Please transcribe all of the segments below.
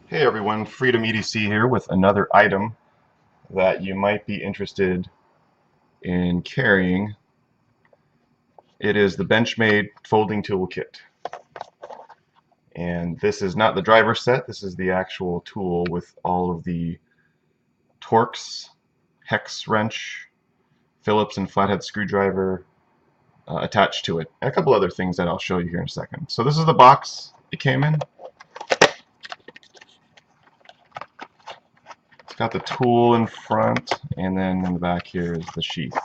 Hey everyone, Freedom EDC here with another item that you might be interested in carrying. It is the Benchmade folding tool kit. And this is not the driver set, this is the actual tool with all of the Torx, hex wrench, Phillips and flathead screwdriver attached to it. And a couple other things that I'll show you here in a second. So this is the box it came in. Got the tool in front, and then in the back here is the sheath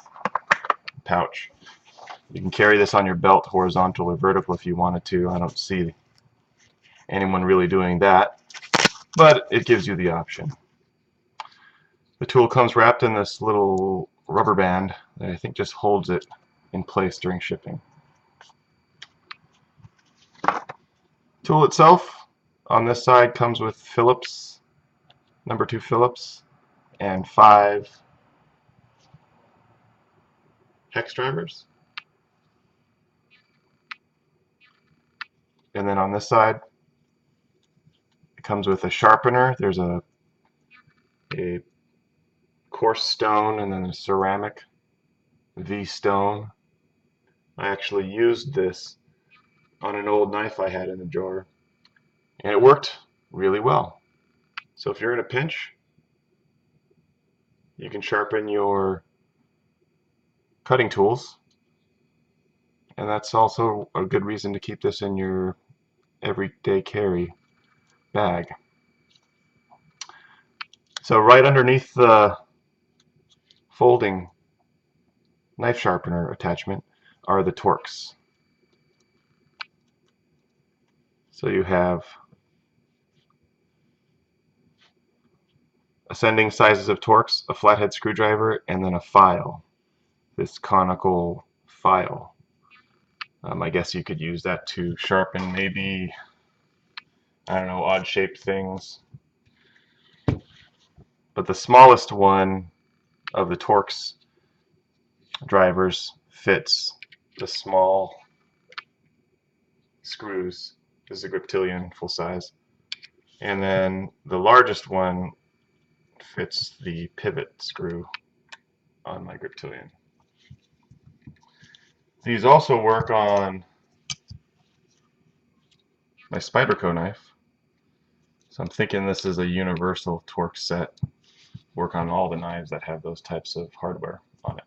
pouch. You can carry this on your belt, horizontal or vertical, if you wanted to. I don't see anyone really doing that, but it gives you the option. The tool comes wrapped in this little rubber band that I think just holds it in place during shipping. Tool itself on this side comes with Phillips, number 2 Phillips, and 5 hex drivers. And then on this side, it comes with a sharpener. There's a coarse stone and then a ceramic V stone. I actually used this on an old knife I had in the drawer, and it worked really well. So if you're in a pinch, you can sharpen your cutting tools, and that's also a good reason to keep this in your everyday carry bag. So right underneath the folding knife sharpener attachment are the Torx. So you have ascending sizes of Torx, a flathead screwdriver, and then a file, this conical file. I guess you could use that to sharpen maybe, I don't know, odd shaped things. But the smallest one of the Torx drivers fits the small screws. This is a griptilian full size. And then the largest one fits the pivot screw on my griptilian. These also work on my Spyderco knife. So I'm thinking this is a universal Torx set. Work on all the knives that have those types of hardware on it.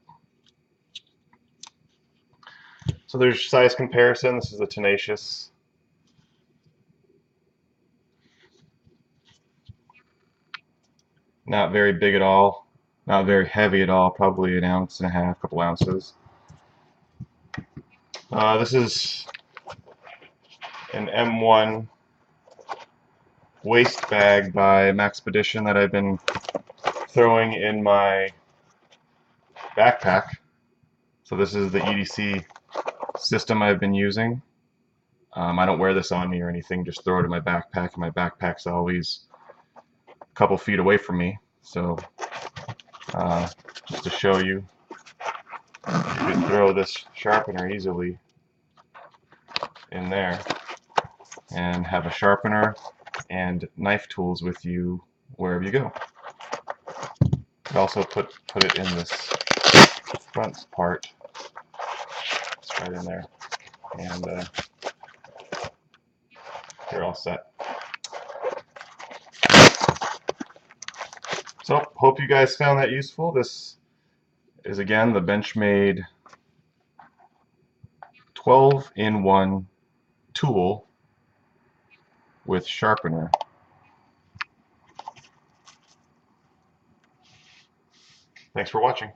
So there's size comparison. This is a tenacious. Not very big at all. Not very heavy at all. Probably an ounce and a half, couple ounces. This is an M1 waste bag by Maxpedition that I've been throwing in my backpack. So this is the EDC system I've been using. I don't wear this on me or anything, just throw it in my backpack, and my backpack's always a couple feet away from me. So just to show you, you can throw this sharpener easily in there and have a sharpener and knife tools with you wherever you go. I also put it in this front part. It's right in there, and you're all set. So hope you guys found that useful. This is again the Benchmade 12-in-1 tool with sharpener. Thanks for watching.